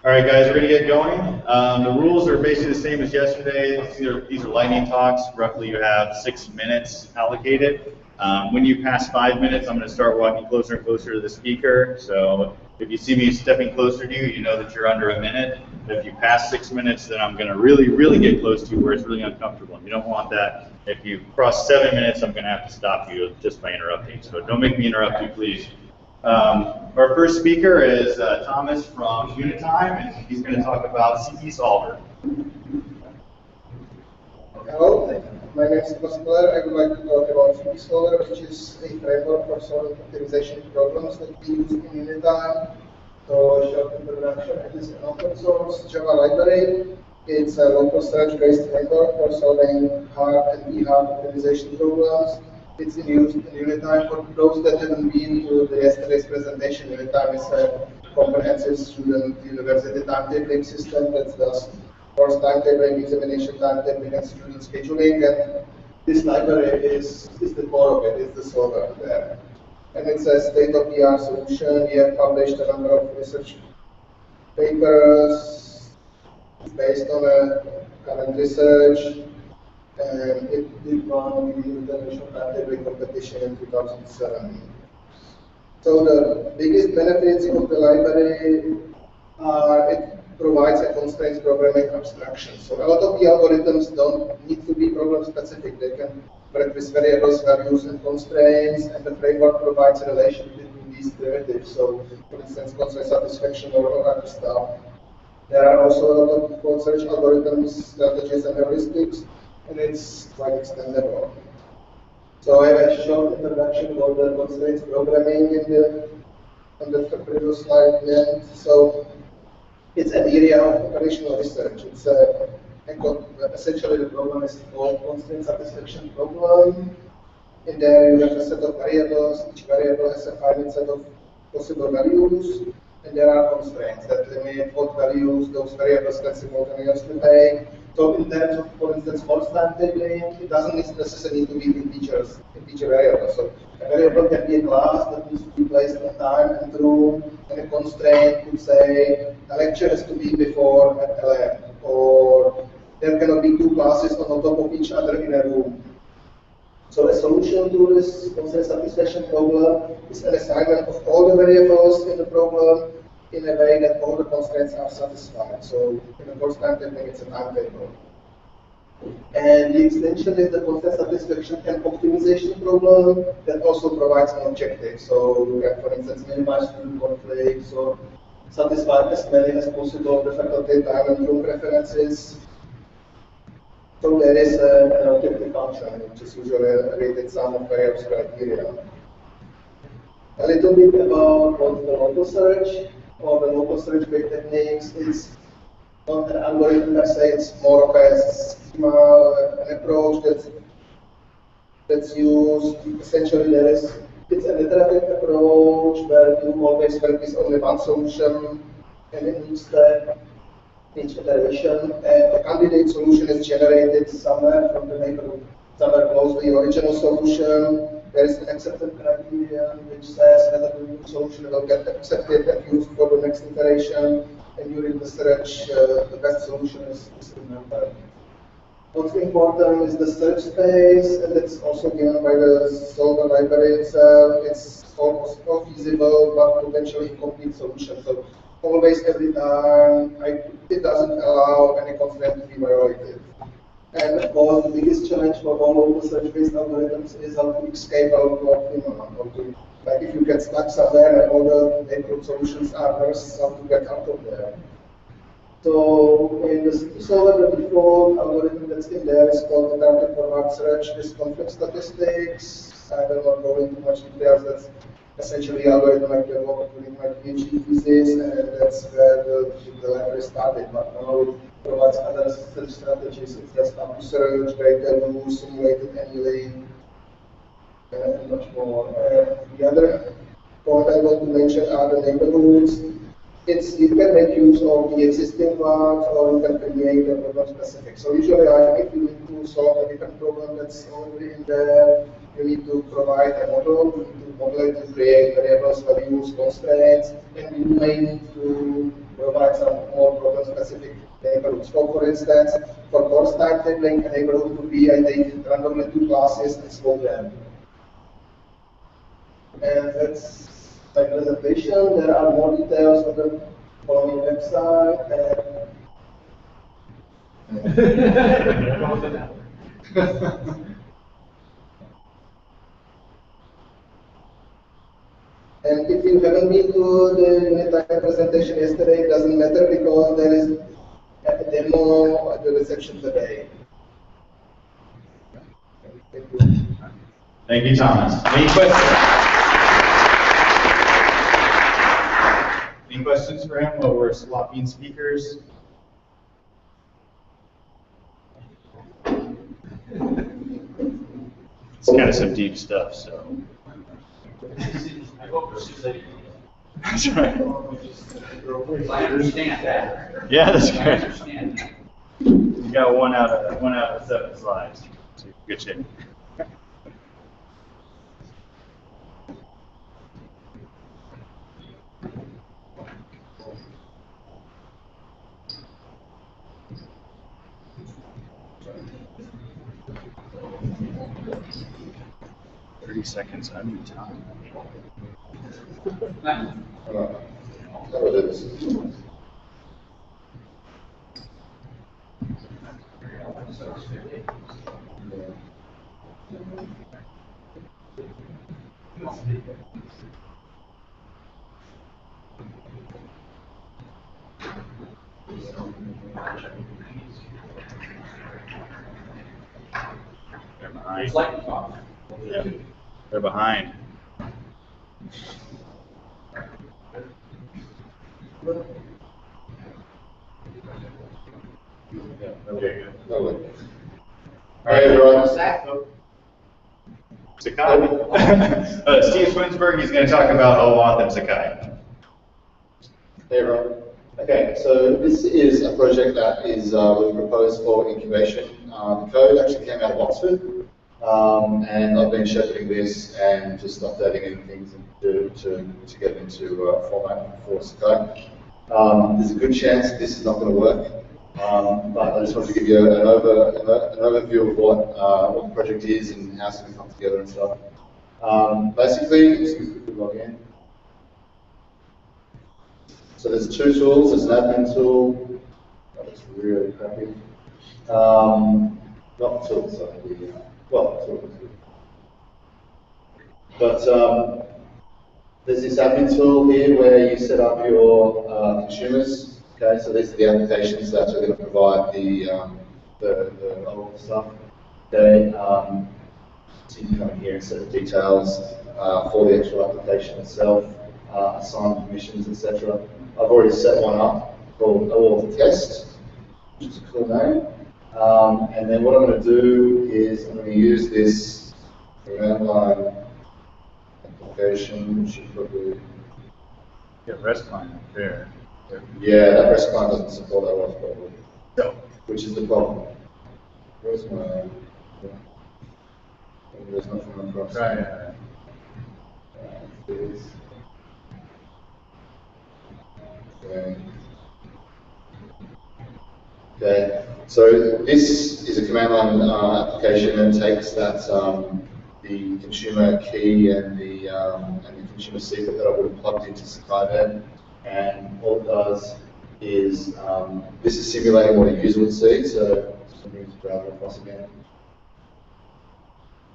All right, guys, we're going to get going. The rules are basically the same as yesterday. These are lightning talks. Roughly, you have 6 minutes allocated. When you pass 5 minutes, I'm going to start walking closer and closer to the speaker. So if you see me stepping closer to you, you know that you're under a minute. If you pass 6 minutes, then I'm going to really get close to you where it's really uncomfortable. You don't want that. If you cross 7 minutes, I'm going to have to stop you just by interrupting. So don't make me interrupt you, please. Our first speaker is Tomas from UniTime, and he's going to talk about CPSolver. Hello, my name is Tomas Muller. I would like to talk about CPSolver, which is a framework for solving optimization problems that we use in UniTime. So, a short introduction: it is an open source Java library. It's a local search-based framework for solving hard and e-hard optimization problems. It's used in UniTime. For those that haven't been to yesterday's presentation, UniTime is a comprehensive student university timetabling system that does course timetabling, examination timetabling, and student scheduling. And this library is the core of it, is the solver there. And it's a state-of-the-art solution. We have published a number of research papers based on a current research. And it did run in the international timetabling competition in 2007. So the biggest benefits of the library are it provides a constraints programming abstraction. So a lot of the algorithms don't need to be problem specific. They can work with variables, values, and constraints, and the framework provides a relation between these primitives. So for instance, constraint satisfaction or other stuff. There are also a lot of code search algorithms, strategies, and heuristics, and it's quite extendable. So I have a short introduction about the constraints programming on the previous slide. And so it's an area of operational research. It's essentially the problem is called constraint satisfaction problem. In there you have a set of variables. Each variable has a finite set of possible values, and there are constraints that limit what values those variables can simultaneously take. So in terms of, for instance, course timetabling, it doesn't necessarily need to be integer variables. So a variable can be a class that needs to be placed on time and room, and a constraint could say a lecture has to be before at 11, or there cannot be two classes on top of each other in a room. So a solution to this constraint satisfaction problem is an assignment of all the variables in the problem in a way that all the constraints are satisfied. So in the course timetabling, it's a timetable. And the extension is the constraint satisfaction and optimization problem that also provides an objective. So you can, for instance, minimize student conflicts or satisfy as many as possible the faculty time and room preferences. So there is an objective function, which is usually a rated sum of various criteria. A little bit about what the local search or the local search-based techniques is. Not an algorithm per se, it's more of a schema, an approach that's used. Essentially, it's an iterative approach where you always work with only one solution, and in each step, each iteration, a candidate solution is generated somewhere from the neighborhood, somewhere close to the original solution. There is an acceptance criterion which says whether the new solution will get accepted and used for the next iteration. And during the search, the best solution is remembered. What's important is the search space, and it's also given by the solver library itself. It's almost not feasible, but potentially incomplete solution. So always, every time, it doesn't allow any constraint to be violated. And of course, the biggest challenge for all of the search-based algorithms is how to escape out of optimum. Like if you get stuck somewhere and all the neighborhood solutions are worse, how to get out of there. So in the CPSolver, the default algorithm that's in there is called the target forward search with conflict statistics. I will not go into much details. That's essentially the algorithm I developed during my PhD thesis, and that's where the library started. But now it provides other search strategies. It's just up to search, data, simulated annealing, and much more. The other point I want to mention are the neighborhoods. You can make use of the existing ones, or you can create a problem specific. So usually, if you need to solve a different problem that's already in there, you need to provide a model. You need to model it to create variables, values, constraints, and you may need to provide some more program-specific neighborhoods. So, for instance, for course timetabling, a neighborhood would be I take randomly 2 classes and swap them. And that's my presentation. There are more details on the following website. And if you haven't been to the UniTime presentation yesterday, it doesn't matter because there is a demo at the reception today. Thank you. Thank you, Thomas. Any questions? Any questions for him while we're swapping speakers? It's kind of some deep stuff, so. That's right. I understand that. Yeah, that's great. You got one out of 7 slides. So good shape. 30 seconds under time. They're behind. Yeah, they're behind. Okay, good. All right, everyone. Sakai. Steve Swinsburg, he's going to talk about OAuth and Sakai. Hey everyone. Okay, so this is a project that is was proposed for incubation. The code actually came out of Oxford, and I've been shepherding this and just updating any things to get into format for Sakai. There's a good chance this is not going to work, but I just want to give you an overview of what the project is and how it's going to come together and stuff. Basically, just quickly log in. So there's 2 tools. There's an admin tool. Oh, that's really crappy. Not tool, sorry. Well, tool. But there's this admin tool here where you set up your consumers. Okay, so these are the applications that are going to provide the OAuth stuff. Okay, so you can come in here and set the details for the actual application itself, assign permissions, etc. I've already set one up called OAuth test, which is a cool name. And then what I'm going to do is I'm going to use this command line application, which should probably REST client up there. Yeah, that REST client doesn't support OAuth probably. No. Which is the problem. Where's my there's nothing across. Right. Okay, so this is a command line application and takes that the consumer key and the consumer secret that I would have plugged into Sakai there, and all it does is this is simulating what a user would see. So I'm going to grab it across again.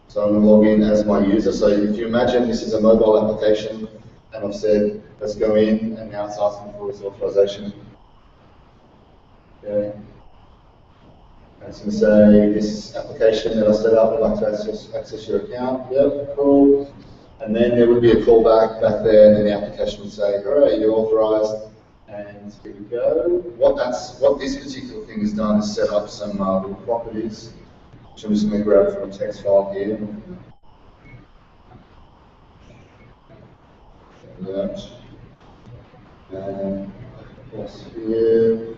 So I'm going to log in as my user. So if you imagine this is a mobile application, and I've said let's go in, and now it's asking for its authorization. Okay. And it's going to say this application that I set up, I'd like to access your account. Yep, cool. And then there would be a callback back there, and then the application would say, all right, you're authorized. And here we go. What this particular thing has done is set up some little properties, which I'm just going to grab from a text file here. That. And what's here?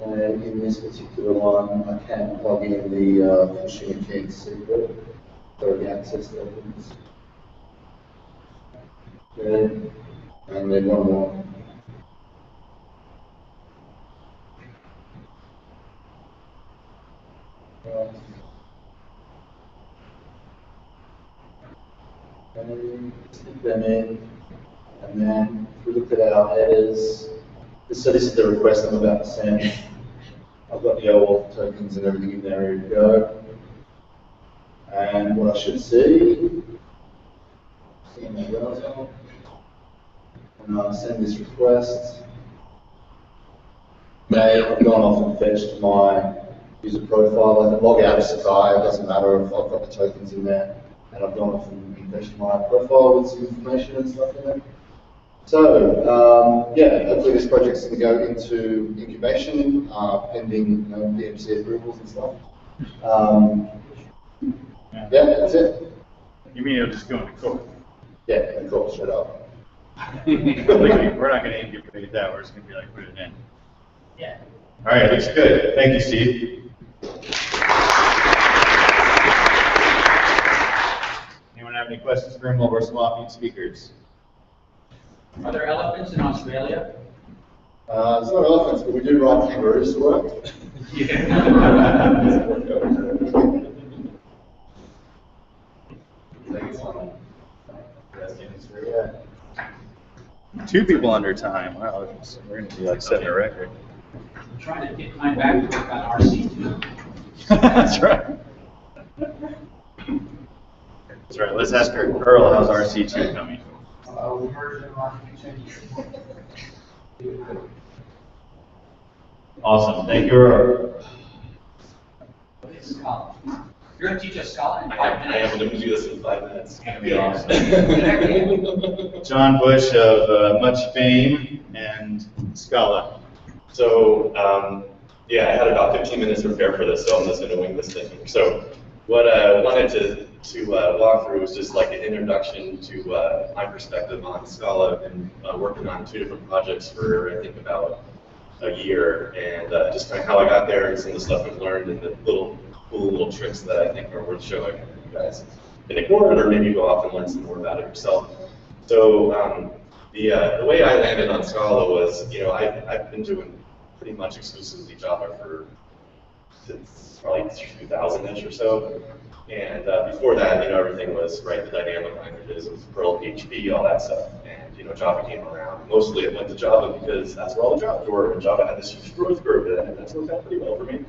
And in this particular one, I can plug in the consumer key secret for the access tokens. Okay. And then one more. Right. Okay, stick them in, and then if we look at our headers, so this is the request I'm about to send. I've got the OAuth tokens and everything in there, ready to go. And what I should see in the browser, and I'll send this request. I've gone off and fetched my user profile. I can log out of Sakai, it doesn't matter if I've got the tokens in there. And I've gone off and fetched my profile with some information and stuff in there. So, yeah, hopefully this project's going to go into incubation, pending PMC approvals and stuff. Yeah, that's it. You mean it'll just go into code? Yeah, of course, straight up. We're not going to incubate that, we're just going to be like, put it in. Yeah. All right, looks good. Thank you, Steve. Anyone have any questions for him while we're swapping speakers? Are there elephants in Australia? It's not elephants, but we do ride kangaroos to work. Two people under time. Wow, we're going to be like setting a record. I'm trying to get mine back to work on RC2. That's right. That's right. Let's ask Earl, how's RC2 coming? Awesome. Thank you, Earl. What is Scala? You're going to teach us Scala in 5 I am minutes? going to do this in 5 minutes. It's going to be awesome. John Bush of much fame and Scala. So, yeah, I had about 15 minutes to prepare for this, so I'm just going to wing this thing. So, what I wanted to walk through was just like an introduction to my perspective on Scala. I've been working on 2 different projects for, I think, about a year, and just kind of how I got there and some of the stuff I've learned and the cool little tricks that I think are worth showing you guys. And ignore it, or maybe go off and learn some more about it yourself. So the way I landed on Scala was, I've been doing pretty much exclusively Java since probably 2000-ish or so. And before that, everything was, right, the dynamic languages, it was Perl, PHP, all that stuff. And, Java came around. Mostly it went to Java because that's where all the jobs were, and Java had this huge growth curve, and that's worked out pretty well for me.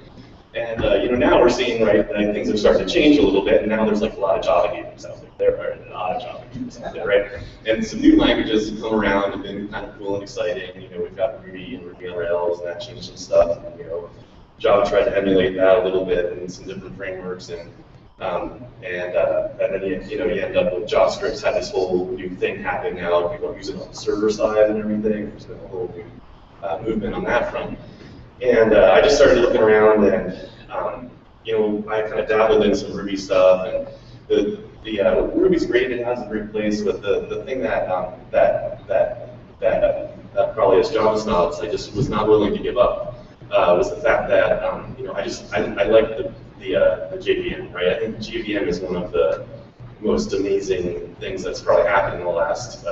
And, now we're seeing, right, that things have started to change a little bit, and now there's like a lot of Java games out there. There are a lot of Java games out there, right? And some new languages have come around and been kind of cool and exciting. We've got Ruby and Ruby on Rails, and that changed some stuff. And, Java tried to emulate that a little bit in some different frameworks, and then you end up with JavaScript's had this whole new thing happening now. People are using it on the server side and everything. There's been a whole new movement on that front. And I just started looking around, and I kind of dabbled in some Ruby stuff. And the Ruby's great; it has a great place. But the thing that probably as Java snobs, I just was not willing to give up was the fact that I like the JVM, right? I think JVM is one of the most amazing things that's probably happened in the last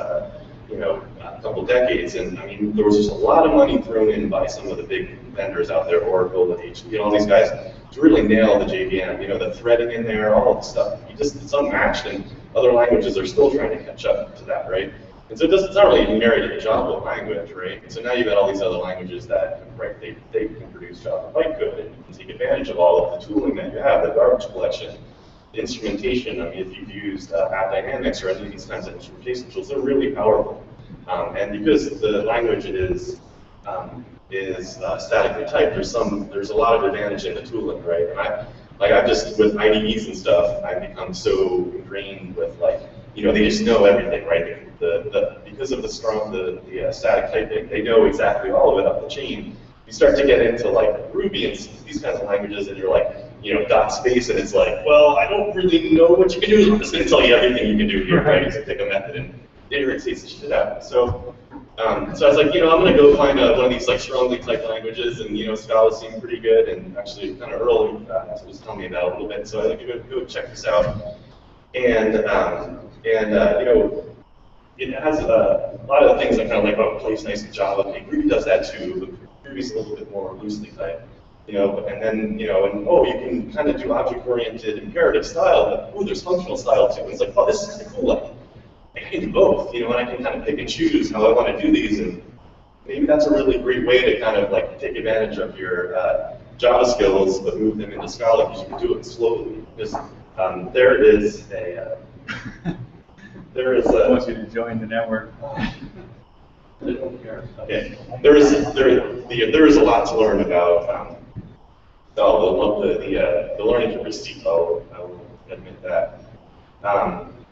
couple decades. And I mean, there was just a lot of money thrown in by some of the big vendors out there, Oracle and HP, all these guys, to really nail the JVM. The threading in there, all of the stuff. It's unmatched, and other languages are still trying to catch up to that, right? And so it's not really married to the Java language, right? And so now you've got all these other languages that, right, they can produce Java quite good, and you can take advantage of all of the tooling that you have, the garbage collection, the instrumentation. I mean, if you've used App Dynamics or any of these kinds of instrumentation tools, they're really powerful. And because the language is statically typed, there's a lot of advantage in the tooling, right? And I've just, with IDEs and stuff, I've become so ingrained with, like, they just know everything, right? Because of the static typing, they know exactly all of it up the chain. You start to get into like Ruby and these kinds of languages, and you're like, dot space, and it's like, well, I don't really know what you can do. I'm just going to tell you everything you can do here, right? So pick a method and it irritates the shit out. So I was like, I'm going to go find one of these like strongly typed languages, and Scala seemed pretty good, and actually kind of early was telling me about it a little bit. So I was like, go check this out, and it has a lot of the things that kind of like, oh, plays nice in Java. Okay, Ruby does that too, but Ruby's a little bit more loosely typed. You know, and then, you know, and oh, you can kind of do object-oriented imperative style, but oh, there's functional style too. And it's like, oh, this is kind of cool. Like, I can do both, you know, and I can kind of pick and choose how I want to do these. And maybe that's a really great way to kind of like take advantage of your Java skills, but move them into Scala because you can do it slowly. Because there is a I want you to join the network. Okay, there is a lot to learn about. The learning curve is steep. I will admit that.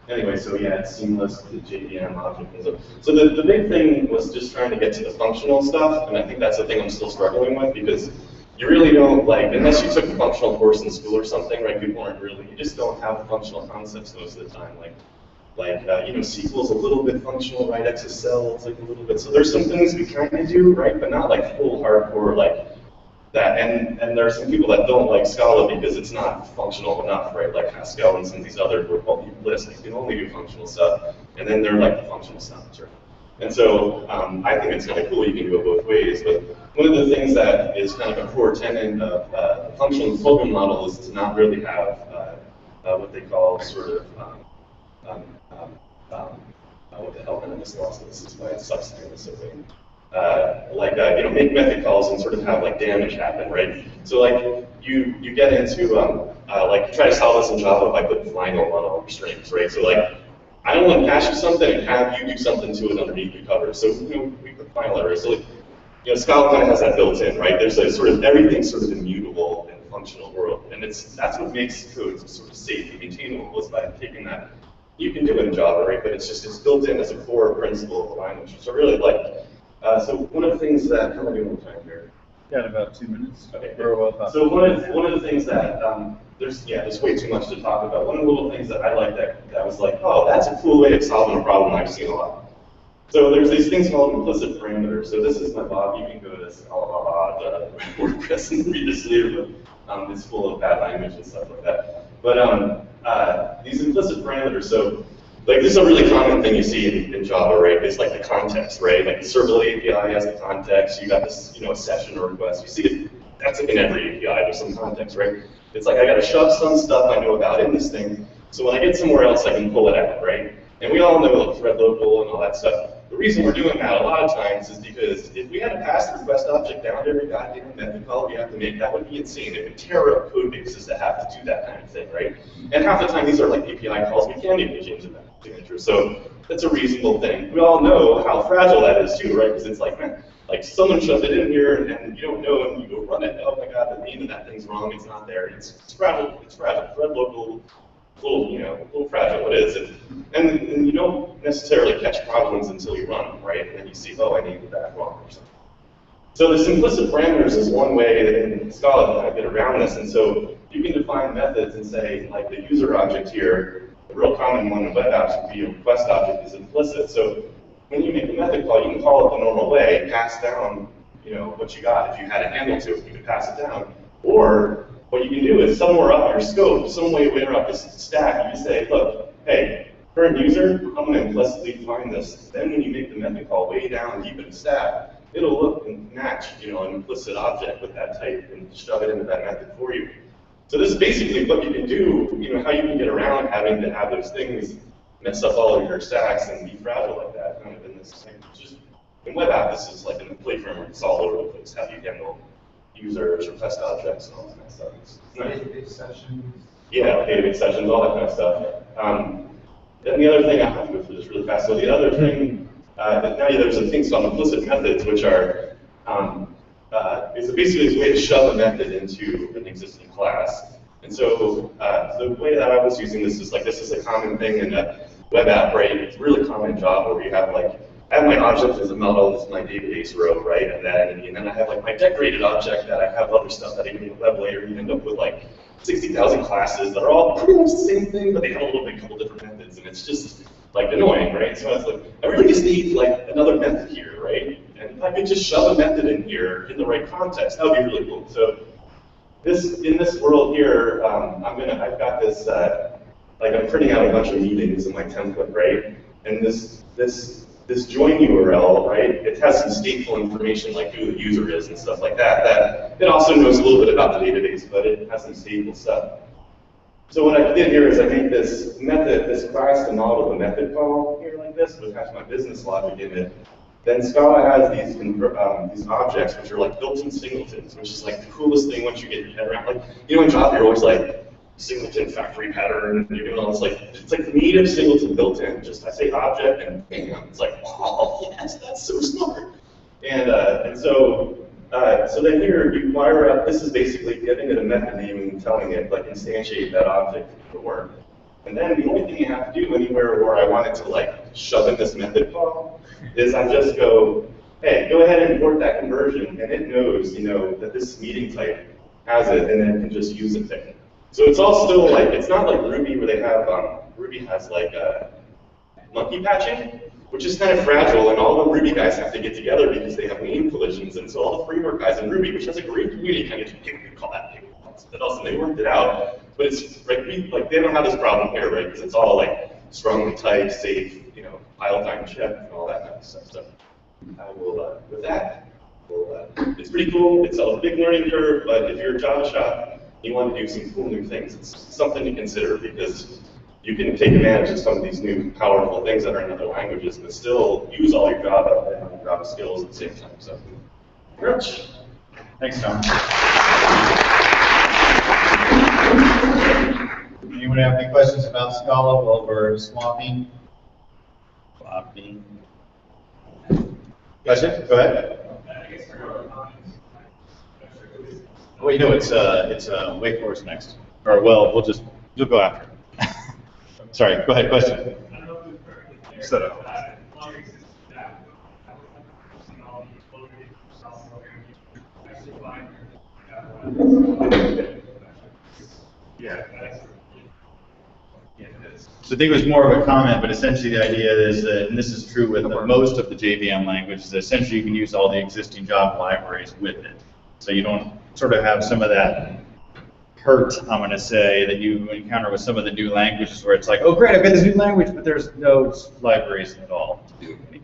Anyway, so yeah, it's seamless to JVM object. And so the big thing was just trying to get to the functional stuff, and I think that's the thing I'm still struggling with because you really don't like, unless you took a functional course in school or something, right? People aren't really, you just don't have functional concepts most of the time. You know, SQL is a little bit functional, right? XSL is like a little bit. So there's some things we kind of do, right? But not like full hardcore like that. And there are some people that don't like Scala because it's not functional enough, right? Like Haskell and some of these other lists, you can only do functional stuff. And then they're like the functional stuff, right? And so I think it's kind of cool you can go both ways. But one of the things that is kind of a core tenet of the functional program model is to not really have what they call sort of what the hell, and I just lost this. This is why it sucks doing this so big. You know, make method calls and sort of have like damage happen, right? So like you get into like try to solve this in Java by putting final on all your strings, right? So like I don't want to pass you something and have you do something to it underneath your cover. So you know, we put final errors. So like, you know, Scala kind of has that built in, right? There's a sort of everything's sort of immutable in the functional world, and that's what makes code sort of safe and maintainable is by taking that. You can do it in Java, right? But it's built in as a core principle of the language. So I really like. So one of the things that how am I doing with time here? Got about 2 minutes. Okay. So one of the things that there's way too much to talk about. One of the little things that I like that was like, oh, that's a cool way of solving a problem I've seen a lot. So there's these things called implicit parameters. So this is my blog. You can go to Scala WordPress and read this later, but it's full of bad language and stuff like that. But these implicit parameters, so like this is a really common thing you see in Java, right? It's like the context, right? Like the servlet API has the context. You got this, you know, a session or request. You see it. That's like in every API. There's some context, right? It's like I got to shove some stuff I know about in this thing, so when I get somewhere else, I can pull it out, right? And we all know like thread local and all that stuff. The reason we're doing that a lot of times is because if we had to pass the request object down to every goddamn method call we have to make, that would be insane. It would tear up code bases that have to do that kind of thing, right? And half the time these are like API calls we can't even change the signature. So that's a reasonable thing. We all know how fragile that is too, right? Because it's like, man, like someone shoved it in here and you don't know and you go run it. Oh my god, the name of that thing's wrong. It's not there. It's fragile. It's fragile. Thread local. A little fragile it is, and you don't necessarily catch problems until you run them, right? And then you see, oh, I needed that wrong or something. So this implicit parameters is one way that in Scala to kind of get around this, and so you can define methods and say, like the user object here, a real common one in web apps would be a request object is implicit. So when you make a method call, you can call it the normal way, pass down, you know, what you got. If you had a handle to it, you could pass it down, or what you can do is somewhere up your scope, some way up this stack, you can say, look, hey, current user, I'm going to implicitly define this. Then when you make the method call way down deep in the stack, it'll look and match, you know, an implicit object with that type and shove it into that method for you. So this is basically what you can do, you know, how you can get around having to have those things mess up all of your stacks and be fragile like that, kind of in this thing. Just in web app, this is like in the Playframework, it's all over the place, how you handle users, request objects, and all that kind of stuff. It's nice. Database sessions. Yeah, database sessions, all that kind of stuff. And the other thing, I have to go through this really fast. So the other thing, now there's a thing called implicit methods, which are is basically a way to shove a method into an existing class. And so the way that I was using this is a common thing in a web app, right? It's really common in Java where you have like, I have my object as a model, this is my database row, right? And then I have like my decorated object that I have other stuff that I can make a web layer. You end up with like 60,000 classes that are all pretty much the same thing, but they have a couple different methods, and it's just like annoying, right? So it's like, I really just need like another method here, right? And if I could just shove a method in here in the right context, that would be really cool. So in this world here, I've got this, like I'm printing out a bunch of meetings in my template, right? And this this join URL, right? It has some stateful information like who the user is and stuff like that. That it also knows a little bit about the database, but it has some stateful stuff. So what I did here is I made this method, this class to model the method call here like this, which has my business logic in it. Then Scala has these objects which are like built-in singletons, which is like the coolest thing once you get your head around. Like, you know, in Java you're always like singleton factory pattern, and you're doing all this like, it's like the native singleton built in. Just I say object and bam, it's like, oh yes, that's so smart. And so then here you wire up. This is basically giving it a method name and telling it like instantiate that object to work. And then the only thing you have to do anywhere where I want it to like shove in this method call is I just go, hey, go ahead and import that conversion, and it knows, you know, that this meeting type has it, and then it can just use it there. So it's all still like, it's not like Ruby where they have, Ruby has like monkey patching, which is kind of fragile, and all the Ruby guys have to get together because they have name collisions, and so all the framework guys in Ruby, which has a great community, kind of call that something else, and they worked it out. But it's like, they don't have this problem here, right? Because it's all like strongly typed, safe, you know, pile time check, and all that kind of stuff. So I will, with that, it's pretty cool. It's a big learning curve, but if you're a Java shop, you want to do some cool new things, it's something to consider because you can take advantage of some of these new powerful things that are in other languages, but still use all your Java and Java skills at the same time. So, Rich. Thanks, Tom. Anyone have any questions about Scala while we're swapping? Question? Go ahead. Well, you know, it's Wake Forest next. Or, well, you'll go after. Sorry, go ahead, question. Set up. Yeah. So I think it was more of a comment, but essentially the idea is that, and this is true with most of the JVM languages, that essentially you can use all the existing Java libraries with it. So you don't sort of have some of that hurt, I'm going to say, that you encounter with some of the new languages where it's like, oh great, I've got this new language, but there's no libraries at all to do anything.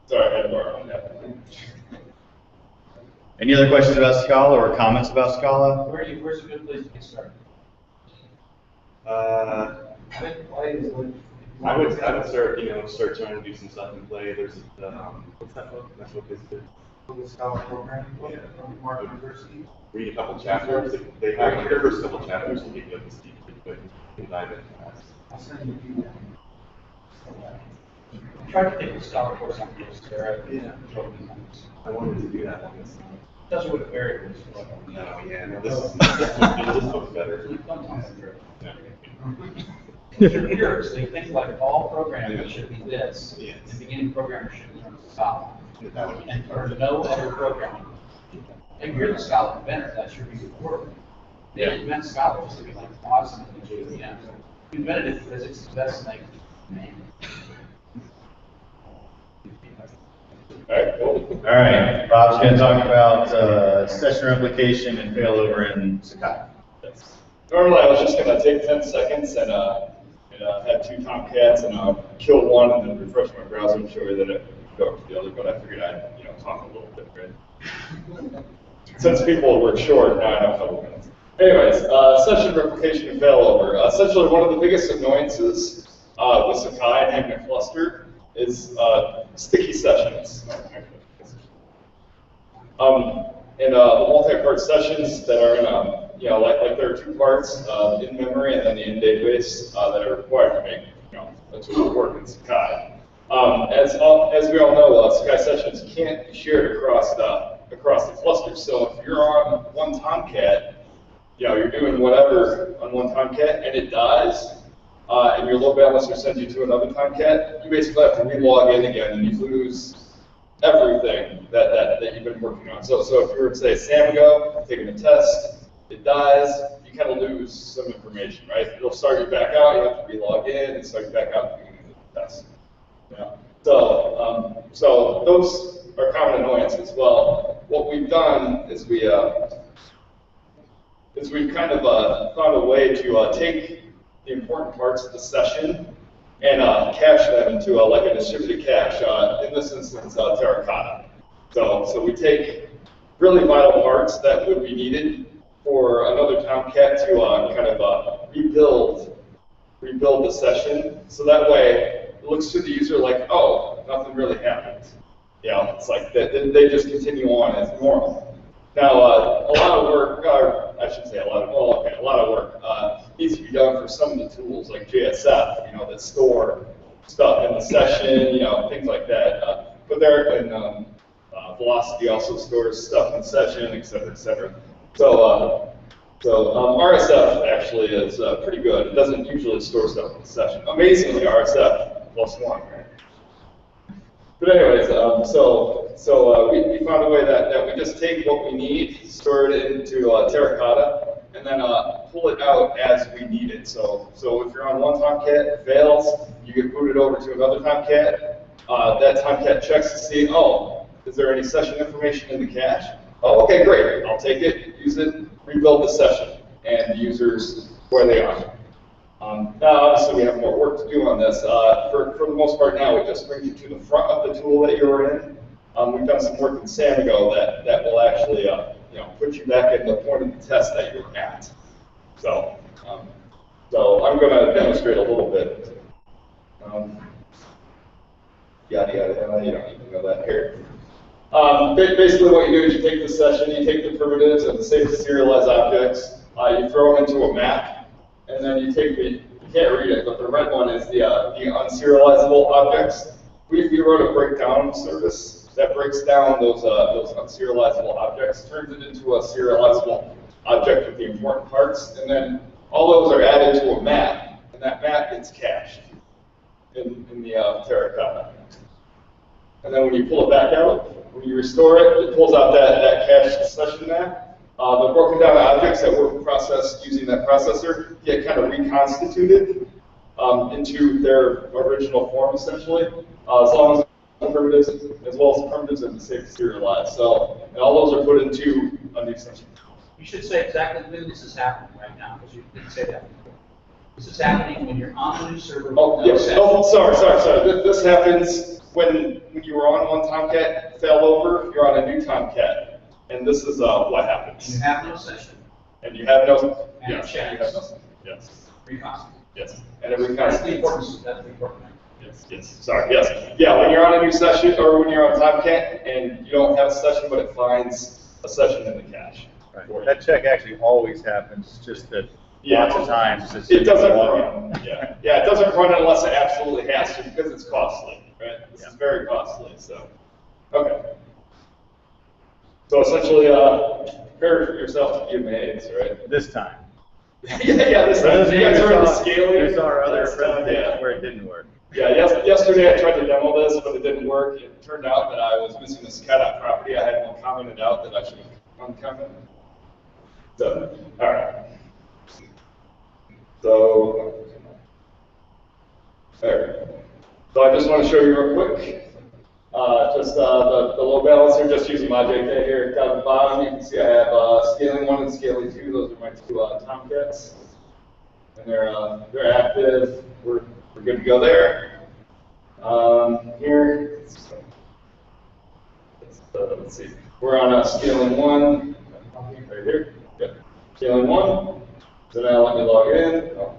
Sorry, I had more on that. Any other questions about Scala or comments about Scala? Where's a good place to get started? I would start trying to do some stuff and play. There's what's that book? That book is good. Scala programming book from Mark University. Read a couple chapters. They have like the first couple chapters to give you up the steep pretty quick. You can dive in fast. I'll send you a feedback. I tried to take a Scala course on Coursera. Yeah. I wanted to do that on this. Doesn't with variables. No, yeah, no, this book's better. Yeah. Computers, they think like all programming should be this. Yes. The beginning programmer should learn Scala. That would be And or no other programming. If you're the Scala inventor, that should be important. They didn't invent Scala just to be like awesome in the JVM. You invented it because it's the best thing. Man. All right, cool. All right, Bob's going to talk about session replication and failover in Sakai. Normally, I was just going to take 10 seconds and have two Tomcats and kill one and then refresh my browser and show you that it go over to the other. But I figured I'd talk a little bit, right? Since people were short, now I have a couple minutes. Anyways, session replication and failover. Essentially, one of the biggest annoyances with Sakai and having a cluster is sticky sessions. And the multi-part sessions that are in like there are two parts, in memory and then the in database that are required to make a tool work in Sakai. As we all know, Sakai sessions can't be shared across the cluster. So if you're on one Tomcat, you're doing whatever on one Tomcat and it dies, and your load balancer sends you to another Tomcat, you basically have to re-log in again and you lose everything that you've been working on. So if you were to say Samgo, taking a test, it dies, you kind of lose some information, right? It'll start you back out, you have to re-log in and start you back out and the test. So those are common annoyances. Well, what we've done is we've kind of found a way to take the important parts of the session and cache them into like a distributed cache. In this instance, Terracotta. So we take really vital parts that would be needed for another Tomcat to kind of rebuild the session. So that way, it looks to the user like, oh, nothing really happened. It's like they just continue on as normal. Now, a lot of work, or I should say a lot of work needs to be done for some of the tools like JSF, that store stuff in the session, things like that. But there, and Velocity also stores stuff in the session, et cetera, et cetera. So RSF actually is pretty good. It doesn't usually store stuff in the session. Amazingly, RSF +1, right? But anyways, so we found a way that we just take what we need, store it into Terracotta, and then pull it out as we need it. So if you're on one Tomcat, it fails, you get booted over to another Tomcat. That Tomcat checks to see, oh, is there any session information in the cache? Oh, okay, great. I'll take it, use it, rebuild the session, and the users where they are. Now, obviously, we have more work to do on this. For the most part now, it just brings you to the front of the tool that you're in. We've done some work in Samigo that will actually put you back at the point of the test that you're at. So I'm going to demonstrate a little bit. Yada, yada, you don't even know that here. Basically what you do is you take the session, you take the primitives and the safely serialized objects, you throw them into a map, and then you take you can't read it, but the red one is the unserializable objects. We wrote a breakdown service that breaks down those unserializable objects, turns it into a serializable object with the important parts, and then all those are added to a map, and that map gets cached in the Terracotta. And then when you pull it back out, when you restore it, it pulls out that cached session map. The broken down objects that were processed using that processor get kind of reconstituted into their original form, essentially, as long as the primitives, as well as the primitives and the safety serialized. So, and all those are put into a new session. You should say exactly when this is happening right now, because you didn't say that before. This is happening when you're on the new server. Oh, yes. Oh, sorry. This happens when you were on one Tomcat, failover, you're on a new Tomcat. And this is what happens. You have no session. And you have no. And Yes. checks. You have no. Yes. Reconstitute. Yes. And it That's the reconstitutes. important. That's the important thing. Yes. Sorry. Yes. Yeah. When you're on a new session, or when you're on Tomcat, and you don't have a session, but it finds a session in the cache. Right. That check actually always happens, just that lots of times. It doesn't run. Yeah. It doesn't run unless it absolutely has to, because it's costly. Right. This is very costly. So. Okay. So essentially, prepare yourself to be amazed, right? This time. yeah, this time. You guys heard the scaling. Here's our other Last time, presentation where it didn't work. Yeah, yesterday I tried to demo this, but it didn't work. It turned out that I was missing the Sakai property. I had one commented out that I should have uncommented. So, all right. So, there. So I just want to show you real quick. Just the load balancer, just using my JK here down at the bottom. You can see I have scaling 1 and scaling 2. Those are my two Tomcats, and they're active. We're good to go there. Here, let's see. We're on scaling 1 right here. Yep. Scaling 1. So now let me log in. Oh.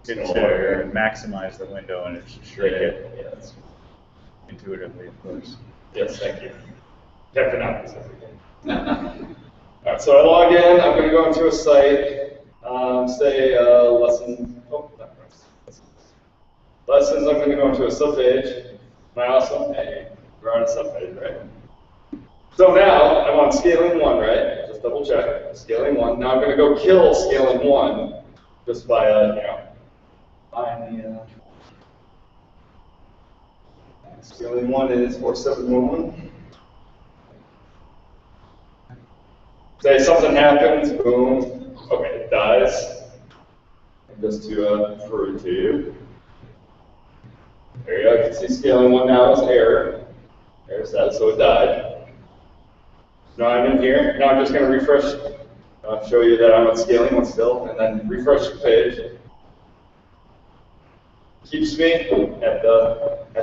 Get share and maximize the window and it should shrink it. Yes. Intuitively, of course. Yes, thank you. Captain Office. All right, so I log in. I'm going to go into a site. Say lesson. Oh, not lessons. I'm going to go into a subpage. Am I awesome? Hey, we're on a subpage, right? So now I'm on scaling 1, right? Just double check. Scaling 1. Now I'm going to go kill scaling 1 just by find the scaling 1 is 4711. Say something happens, boom, okay, it dies. And just to prove it to you. There you go, you can see scaling 1 now is error. Error status, so it died. Now I'm in here, now I'm just going to refresh show you that I'm scaling one still, and then refresh the page. Keeps me at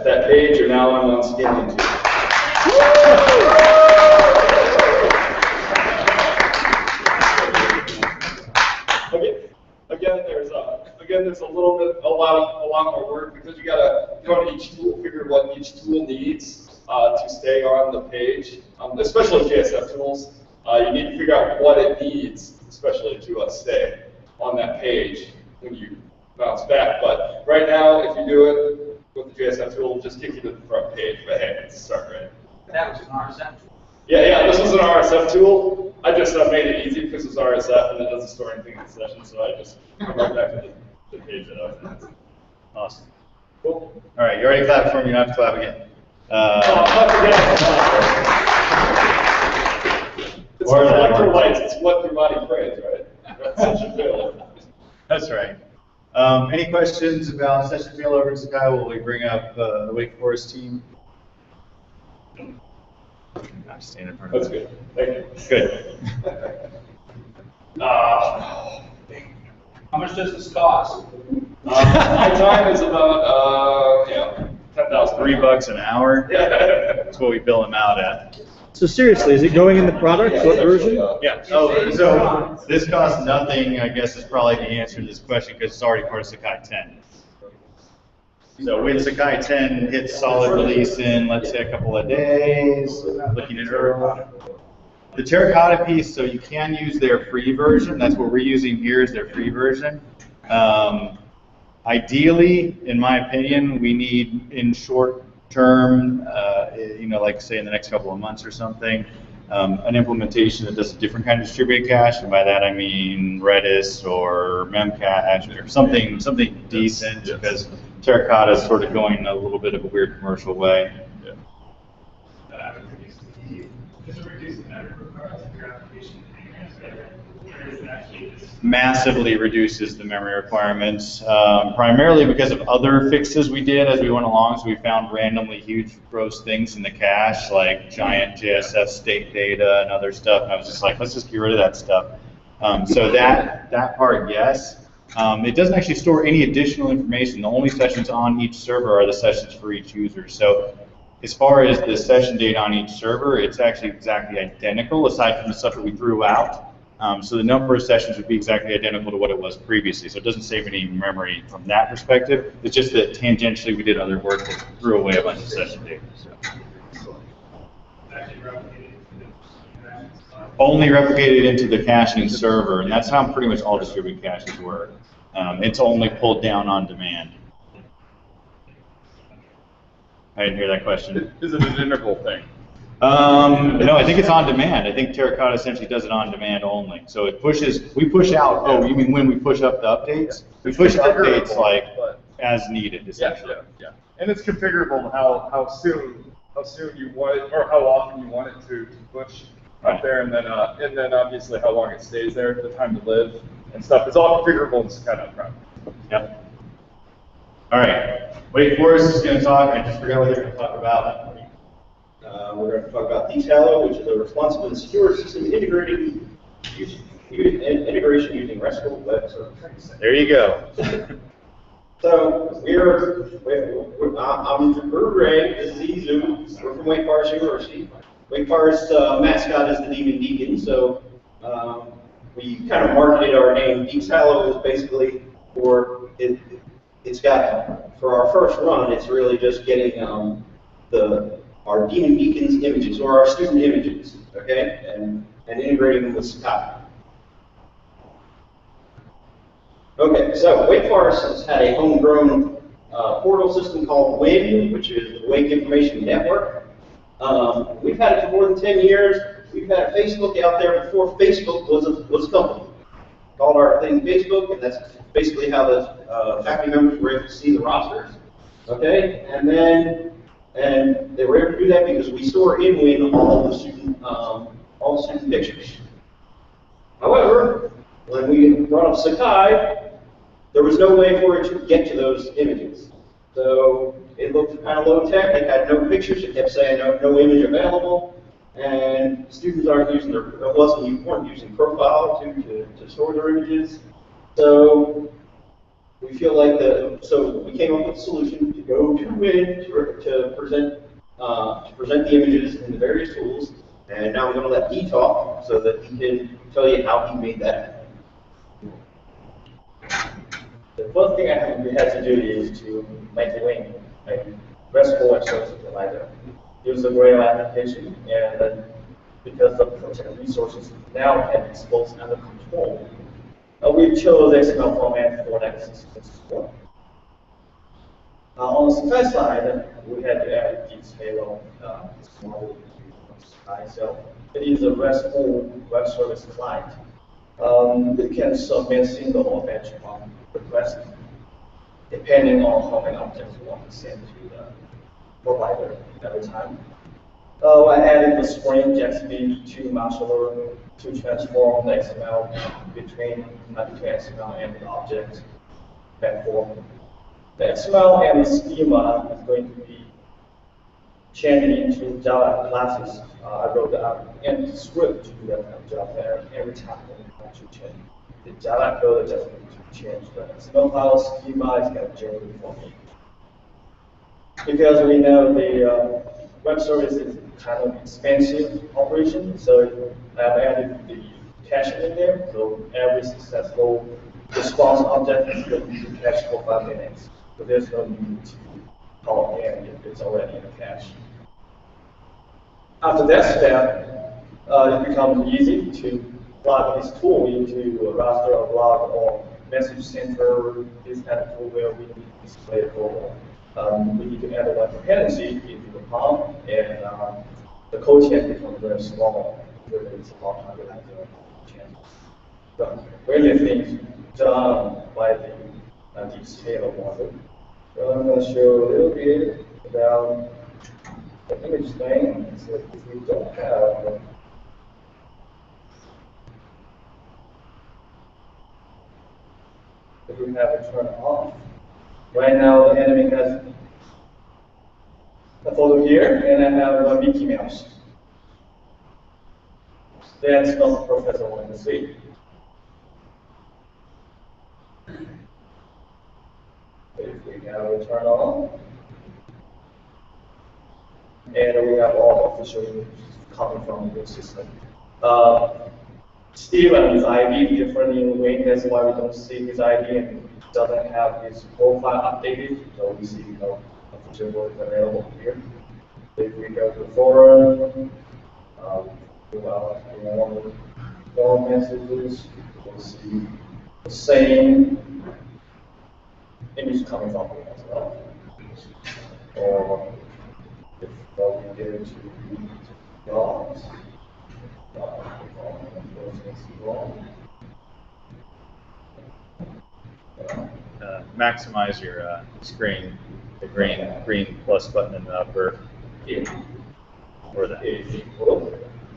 that page, and now I'm on scaling 2. Again, there's a lot more work because you gotta go to each tool, figure what each tool needs to stay on the page. Especially JSF tools, you need to figure out what it needs, especially to stay on that page when you bounce back. But right now, if you do it with the JSF tool, it'll just kick you to the front page. But hey, it's start right. That was an RSF tool. Yeah, this was an RSF tool. I just made it easy because it's RSF and it doesn't store anything in the session, so I just come right back to the page that I was in. Awesome. Cool. All right, you already clapped for me. You don't have to clap again. It's electrolytes. It's what your body craves, right? That's session failover. That's right. Any questions about session failover in Sakai? Will we bring up the Wake Forest team? I'm standing in front of That's good. Thank you. Good. How much does this cost? My time is about $10,000. $3 an hour. Yeah. That's what we bill them out at. So seriously, is it going in the product? What version? Yeah. Oh, so this costs nothing, I guess, is probably the answer to this question because it's already part of Sakai 10. So when Sakai 10 hits solid release in, let's say, a couple of days, looking at early. The Terracotta piece, so you can use their free version. That's what we're using here is their free version. Ideally, in my opinion, we need in short term, like say in the next couple of months or something, an implementation that does a different kind of distributed cache, and by that I mean Redis or Memcache or something decent, because Terracotta is sort of going a little bit of a weird commercial way. Massively reduces the memory requirements, primarily because of other fixes we did as we went along. So we found randomly huge gross things in the cache, like giant JSF state data and other stuff. And I was just like, let's just get rid of that stuff. So that part, yes. It doesn't actually store any additional information. The only sessions on each server are the sessions for each user. So as far as the session data on each server, it's actually exactly identical, aside from the stuff that we threw out. So the number of sessions would be exactly identical to what it was previously. So it doesn't save any memory from that perspective. It's just that tangentially we did other work that threw away a bunch of session data. So. Only replicated into the caching server, and that's how pretty much all distributed caches work. It's only pulled down on demand. I didn't hear that question. Is it an interval thing? No, I think it's on demand. I think Terracotta essentially does it on demand only. So it pushes, we push out, oh, you mean when we push up the updates? We push updates like as needed, essentially. Yeah. And it's configurable how soon you want it, or how often you want it to push up there, and then obviously how long it stays there, the time to live and stuff. It's all configurable in Sakai upfront. Yep. All right. Wake Forest is going to talk. I just forgot what they're going to talk about. We're going to talk about DEACsHalo, which is a responsive and secure system integration using RESTful Web Service. There you go. So I'm Drew Ray. This is Zhu. We're from Wake Forest University. Wake Forest mascot is the Demon Deacon. So we kind of marketed our name. DEACsHalo is basically it's got for our first run. It's really just getting our Demon Deacon's images, or our student images, okay, and integrating them with Sakai. Okay, so Wake Forest has had a homegrown portal system called WIN, which is Wake Information Network. We've had it for more than 10 years. We've had Facebook out there before Facebook was a company. Called our thing Facebook, and that's basically how the faculty members were able to see the rosters. Okay, and they were able to do that because we store in WIN all the student pictures. However, when we brought up Sakai, there was no way for it to get to those images. So it looked kind of low tech. It had no pictures. It kept saying no image available. And students aren't using weren't using profile to store their images. So we feel like so we came up with a solution to go to Win to present the images in the various tools. And now I'm going to let he talk so that he can tell you how he made that. The first thing we had to do is to make the Win a RESTful Web Service provider. Use a Grail application, and then because the project resources now can be exposed under control, we chose XML format for legacy system support. On the Sakai side, we had to add DEACsHalo module to Sakai. So it is a RESTful Web Service client. It can submit single or batch requests depending on how many objects you want to send to the provider every time. I added the Spring JSP to marshaller to transform the XML between XML and the object back forth. The XML and the schema is going to be changed into Java classes. I wrote the empty script to do that job there every time when you want to change. The Java code just needs to change. The XML file schema is going to generate for me. Because we know the web service is kind of expensive operation, so I've added the caching in there. So every successful response object is going to be cached for 5 minutes. So there's no need to call again if it's already in the cache. After that step, it becomes easy to plug this tool into a raster or log or message center, this kind of tool where we need to display the program. We need to add one dependency into the POM, and the code change becomes very small, whether it's about 100 changes. So when the things done by the DEACsHalo model. So I'm going to show a little bit about the image thing. So if we don't have if we have it turned off. Right now the enemy has a photo here, and I have a Mickey Mouse. That's not the professor want to see. If we have it turned on, and we have all the official images coming from the system. Steven's ID is different in Win, that's why we don't see his ID and doesn't have his profile updated, so we see no official work available here. If we go to the forum, forum messages, we'll see the same image coming from here as well. Or if we get into logs, maximize your screen, the green plus button in the upper, or that.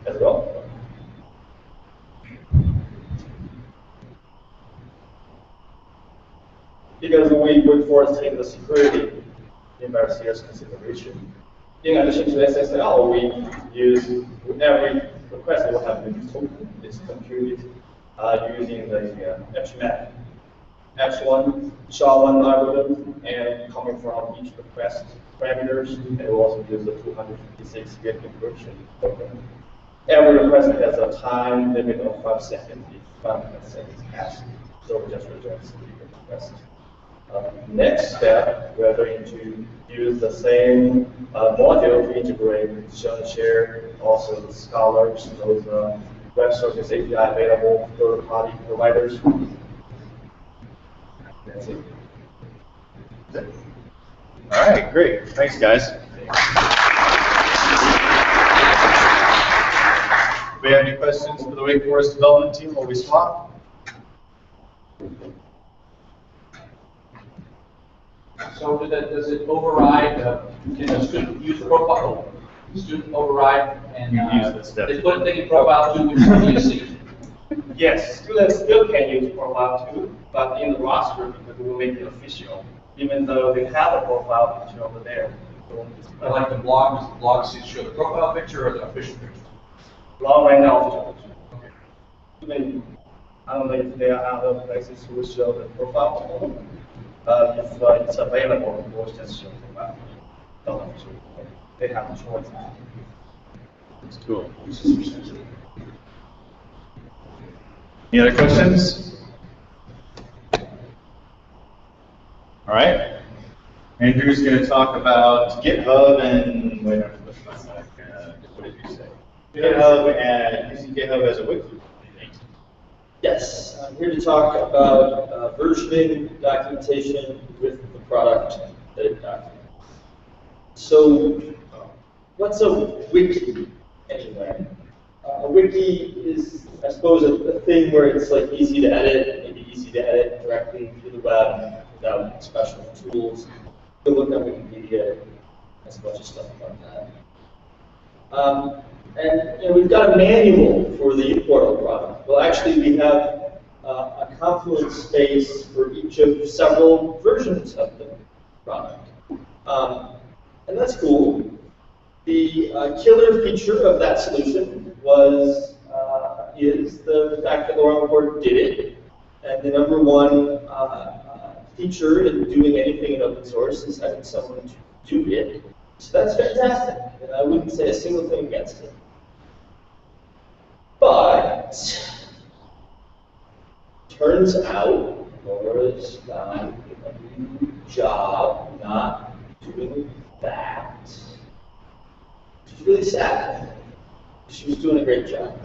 As well. Because we would foresee the security in very serious consideration. In addition to SSL, we use every request will have the token. It's computed using the H1, SHA-1 algorithm, and coming from each request parameters, and we also use the 256-bit encryption token. Every request has a time limit of 5 seconds if 5 seconds pass, so we just reject the request. Next step, we are going to use the same module to integrate with share, also the Scala, those web service API available third-party providers. That's it. All right, great. Thanks, guys. Do we have any questions for the Wake Forest development team while we swap? So does it override, can a student use the profile, student override, and they put a thing in profile 2, which you see? Yes, students still can use profile 2, but in the roster, because we will make it official, even though they have a profile picture over there, I like the blog. Does the blog show the profile picture or the official picture? Blog right now. Even I don't know if there are other places who show the profile. If it's available, we'll just show the profile. Don't have to. They have a choice. That's cool. Any other questions? All right. Andrew's going to talk about GitHub and wait, what did you say? GitHub and using GitHub as a wiki. Yes, I'm here to talk about versioning documentation with the product that it documents. So, what's a wiki anyway? A wiki is, I suppose, a thing where it's like easy to edit, maybe easy to edit directly through the web without special tools. You can look at Wikipedia, there's a bunch of stuff about that. And we've got a manual for the uPortal product. Well, actually, we have a Confluence space for each of several versions of the product. And that's cool. The killer feature of that solution is the fact that Laurent Laporte did it. And the number one feature in doing anything in open source is having someone to do it. So that's fantastic. And I wouldn't say a single thing against it. But turns out Laura's done a new job not doing that. She's really sad. She was doing a great job.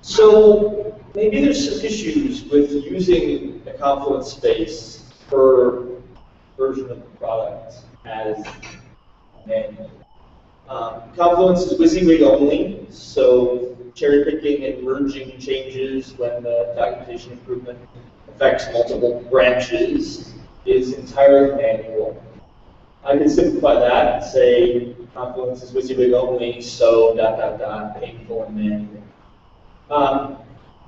So maybe there's some issues with using a Confluence space per version of the product as a manual. Confluence is WYSIWYG only, so cherry picking and merging changes when the documentation improvement affects multiple branches is entirely manual. I can simplify that and say Confluence is WYSIWYG only, so ... painful and manual.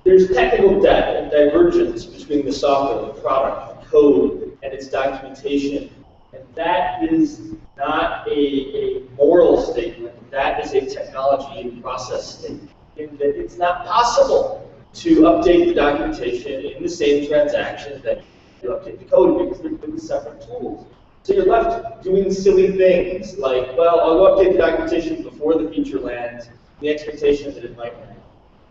There's technical debt and divergence between the software, the product, the code, and its documentation. And that is not a moral statement, that is a technology and process statement. In that it's not possible to update the documentation in the same transaction that you update the code because they're completely separate tools. So you're left doing silly things like, well, I'll go update the documentation before the feature lands, the expectation that it might land.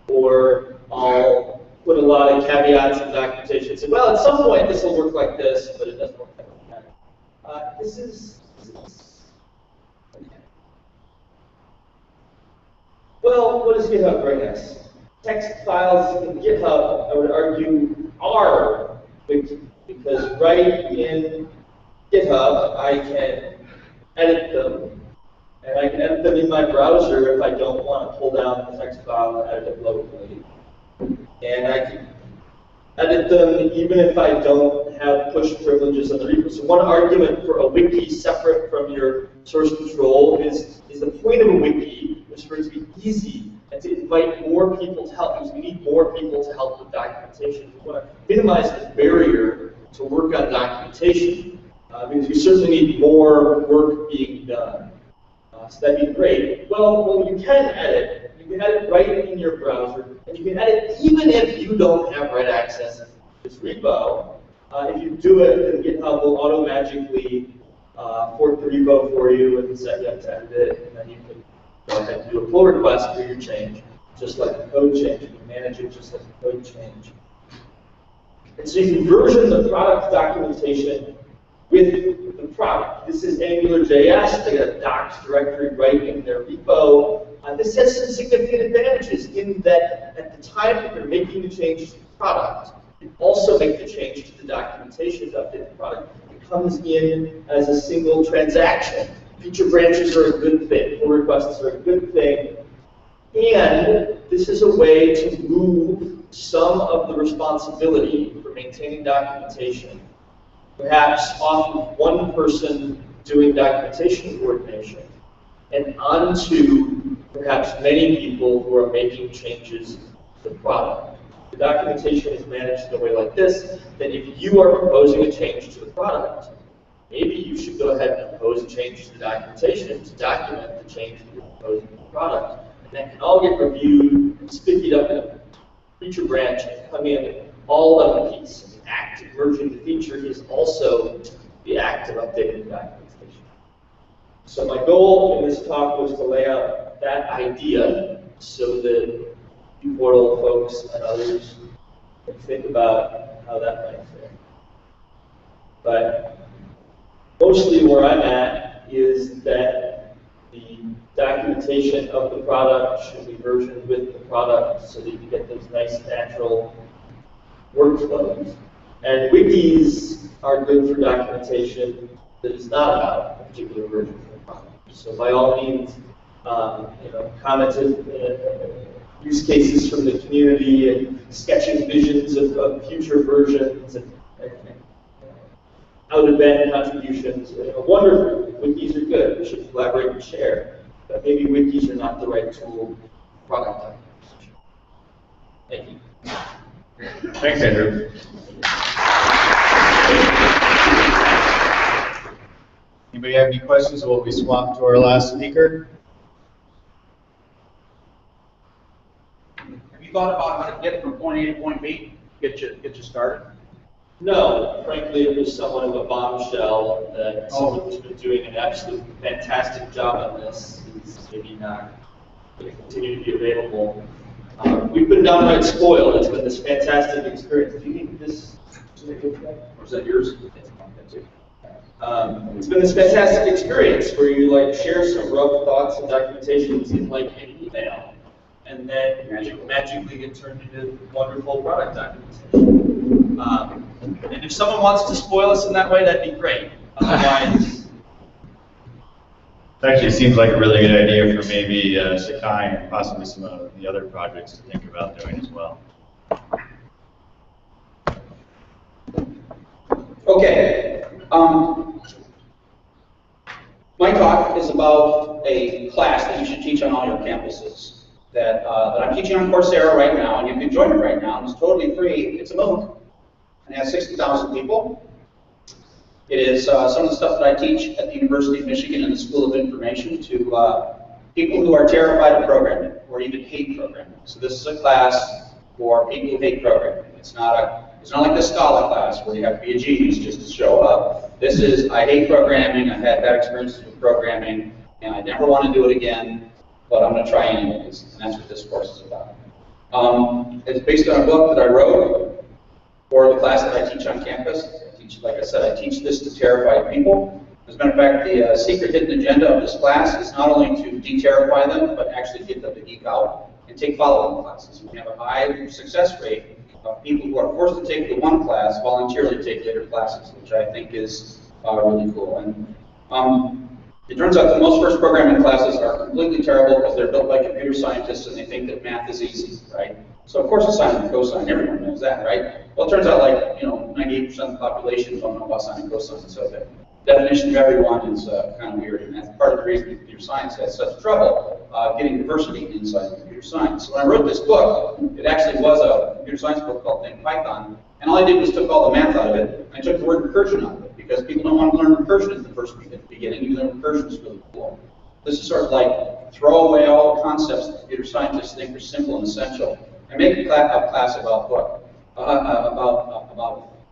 Or I'll put a lot of caveats in the documentation and say, well, at some point this will work like this, but it doesn't work like that. This is okay. Well, what does GitHub bring us? Text files in GitHub, I would argue, are wiki, because right in GitHub, I can edit them, and I can edit them in my browser if I don't want to pull down the text file and edit it locally. And I can edit them even if I don't have push privileges on the repo. So one argument for a wiki separate from your source control is the point of a wiki is for it to be easy and to invite more people to help, because we need more people to help with documentation. We want to minimize the barrier to work on documentation, because we certainly need more work being done. So that'd be great. Well, you can edit. You can edit right in your browser, and you can edit even if you don't have write access to this repo. If you do it, then GitHub will auto-magically fork the repo for you and set you up to edit it, and then you can go ahead and do a pull request for your change, just like the code change. You can manage it just like the code change. And so you can version the product documentation with the product. This is AngularJS. They got a docs directory right in their repo. This has some significant advantages in that at the time that you're making the change to the product, you also make the change to the documentation to update the product. It comes in as a single transaction. Feature branches are a good thing. Pull requests are a good thing. And this is a way to move some of the responsibility for maintaining documentation, perhaps off of one person doing documentation coordination, and onto perhaps many people who are making changes to the product. The documentation is managed in a way like this, that if you are proposing a change to the product, maybe you should go ahead and propose a change to the documentation to document the change that you're proposing to the product. And that can all get reviewed and spit up in a feature branch and come in all of the piece. The act of merging the feature is also the act of updating the documentation. So my goal in this talk was to lay out that idea so that uPortal folks and others can think about how that might fit. But mostly where I'm at is that the documentation of the product should be versioned with the product so that you get those nice natural workflows. And wikis are good for documentation that is not about a particular version of the product. So by all means, commented use cases from the community and sketching visions of future versions and out-of-band contributions. Wonderful. Wikis are good. We should collaborate and share. But maybe wikis are not the right tool for product documentation. Thank you. Thanks, Andrew. Anybody have any questions while we swap to our last speaker? Have you thought about how to get from point A to point B? Get you started. No, frankly, it was somewhat of a bombshell that someone who's been doing an absolute fantastic job on this is maybe not going to continue to be available. We've been downright spoiled. It's been this fantastic experience. Do you need this? Or is that yours? It's been this fantastic experience where you share some rough thoughts and documentations in an email, and then magically get turned into wonderful product documentation. And if someone wants to spoil us in that way, that'd be great. Otherwise, it actually seems like a really good idea for maybe Sakai and possibly some of the other projects to think about doing as well. Okay. My talk is about a class that you should teach on all your campuses that I'm teaching on Coursera right now, and you can join it right now. It's totally free. It's a MOOC, and it has 60,000 people. It is some of the stuff that I teach at the University of Michigan in the School of Information to people who are terrified of programming or even hate programming. So this is a class for people who hate programming. It's not like the Scala class where you have to be a genius just to show up. This is, I hate programming, I've had bad experiences with programming, and I never want to do it again, but I'm going to try anyways. And that's what this course is about. It's based on a book that I wrote for the class that I teach on campus. Like I said, I teach this to terrified people. As a matter of fact, the secret hidden agenda of this class is not only to de-terrify them, but actually get them to geek out and take follow-up classes. We have a high success rate of people who are forced to take the one class voluntarily take later classes, which I think is really cool. And it turns out that most first programming classes are completely terrible because they're built by computer scientists and they think that math is easy, right? So of course, sine and cosine, everyone knows that, right? Well, it turns out 98% of the population don't know about sine and cosine, so the definition of everyone is kind of weird, and that's part of the reason computer science has such trouble getting diversity inside computer science. So when I wrote this book, it actually was a computer science book called Think Python, and all I did was took all the math out of it, and I took the word recursion out of it, because people don't want to learn recursion at the first beginning, even though recursion is really cool. This is sort of like throw away all the concepts that computer scientists think are simple and essential, and make a class about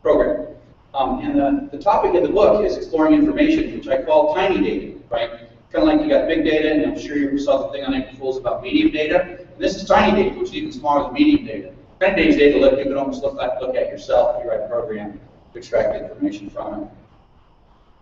programming. And the topic of the book is exploring information, which I call tiny data, right? Kind of like you got big data, and I'm sure you saw the thing on April Fools about medium data. And this is tiny data, which is even smaller than medium data. Tiny data you can almost look at yourself if you write a program to extract information from it.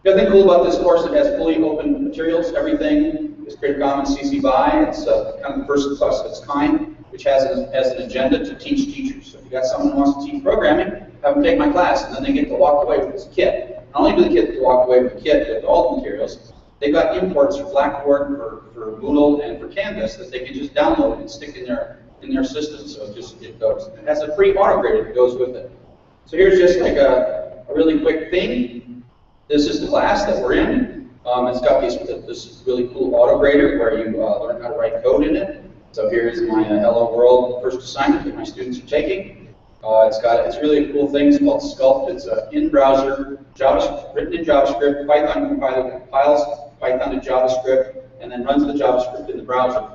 The other thing cool about this course, it has fully open materials. Everything is Creative Commons CC BY. It's kind of the first class of its kind, which has an agenda to teach teachers. So if you got someone who wants to teach programming, have them take my class, and then they get to walk away with this kit. Not only do they get to walk away with the kit with all the materials, they've got imports for Blackboard, for Moodle, and for Canvas that they can just download and stick in their system. So it goes. It has a free autograder that goes with it. So here's just like a really quick thing. This is the class that we're in. It's got this really cool autograder where you learn how to write code in it. So here's my Hello World first assignment that my students are taking. It's really a cool thing. It's called Sculpt. It's in-browser JavaScript, written in JavaScript. Python compiler compiles Python to JavaScript, and then runs the JavaScript in the browser,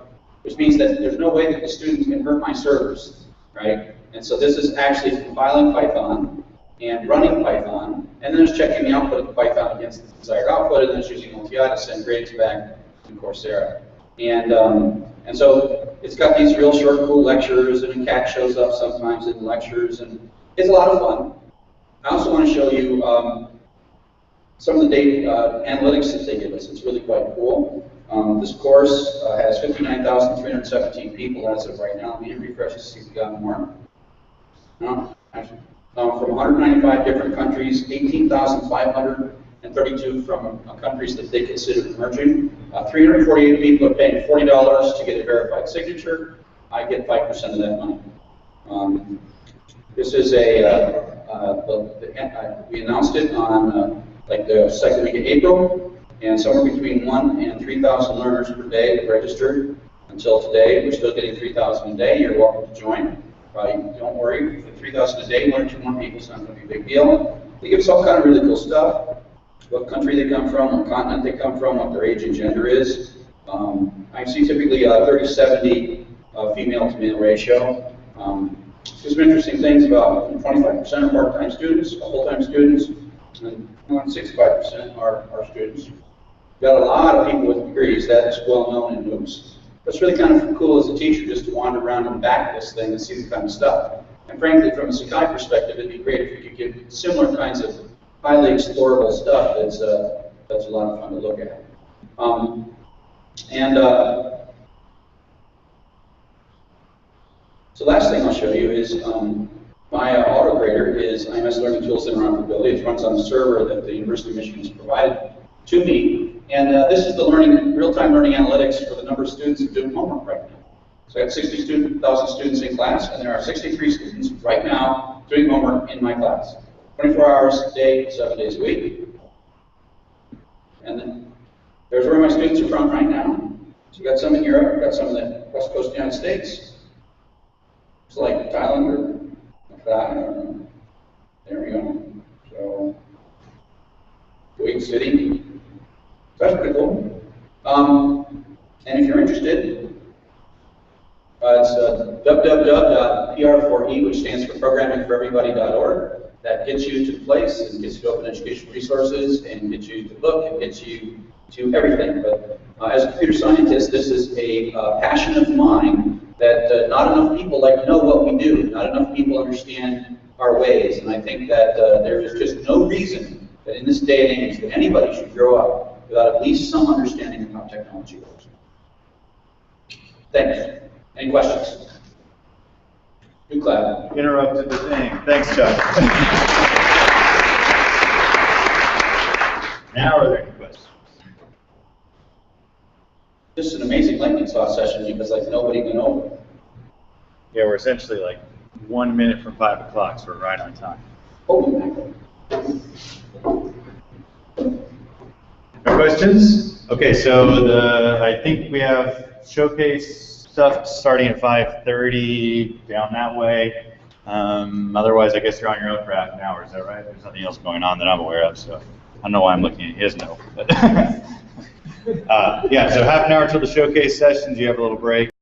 which means that there's no way that the students can hurt my servers, right? And so this is actually compiling Python and running Python, and then it's checking the output of Python against the desired output, and then it's using LTI to send grades back to Coursera. And so it's got these real short, cool lectures, and a cat shows up sometimes in the lectures, and it's a lot of fun. I also want to show you some of the data analytics that they give us. It's really quite cool. This course has 59,317 people as of right now. Let me refresh to see if we got more. No, actually, from 195 different countries, 18,532 from countries that they consider emerging. 348 people are paying $40 to get a verified signature. I get 5% of that money. This is we announced it on like the second week of April, and somewhere between 1,000 and 3,000 learners per day have registered until today. We're still getting 3,000 a day. You're welcome to join. Don't worry, for 3,000 a day, 1 or 2 more people is not going to be a big deal. They give us all kind of really cool stuff. What country they come from, what continent they come from, what their age and gender is. I see typically a 30-70 female to male ratio. There's some interesting things about 25% are part-time students, full-time students, and 65% are students. We've got a lot of people with degrees. That's well known in MOOCs. It's really kind of cool as a teacher just to wander around and back this thing and see the kind of stuff. And frankly, from a Sakai perspective, it'd be great if you could get similar kinds of highly explorable stuff that's a lot of fun to look at. So last thing I'll show you is my autograder is IMS Learning Tools Interoperability. It runs on a server that the University of Michigan has provided to me. And this is the real-time learning analytics for the number of students who are doing homework right now. So I have 60,000 students in class, and there are 63 students right now doing homework in my class. 24 hours a day, 7 days a week. And then there's where my students are from right now. So we've got some in Europe, we've got some in the West Coast of the United States. It's like Thailand or like that. There we go. So, Kuwait City. So that's pretty cool. And if you're interested, it's www.pr4e, which stands for programmingforeverybody.org. That gets you to the place and gets you to open education resources and gets you to the book and gets you to everything. But as a computer scientist, this is a passion of mine that not enough people know what we do. Not enough people understand our ways. And I think that there is just no reason that in this day and age that anybody should grow up without at least some understanding of how technology works. Thanks. Any questions? Good clap. Interrupted the thing. Thanks, Chuck. Now are there any questions? Just an amazing lightning talk session because nobody went over. Yeah, we're essentially 1 minute from 5 o'clock, so we're right on time. Holy mackerel. No questions? Okay, so I think we have showcase stuff starting at 5:30 down that way. Otherwise, I guess you're on your own for half an hour. Is that right? There's nothing else going on that I'm aware of, so I don't know why I'm looking at his note. But yeah, so half an hour till the showcase sessions. You have a little break.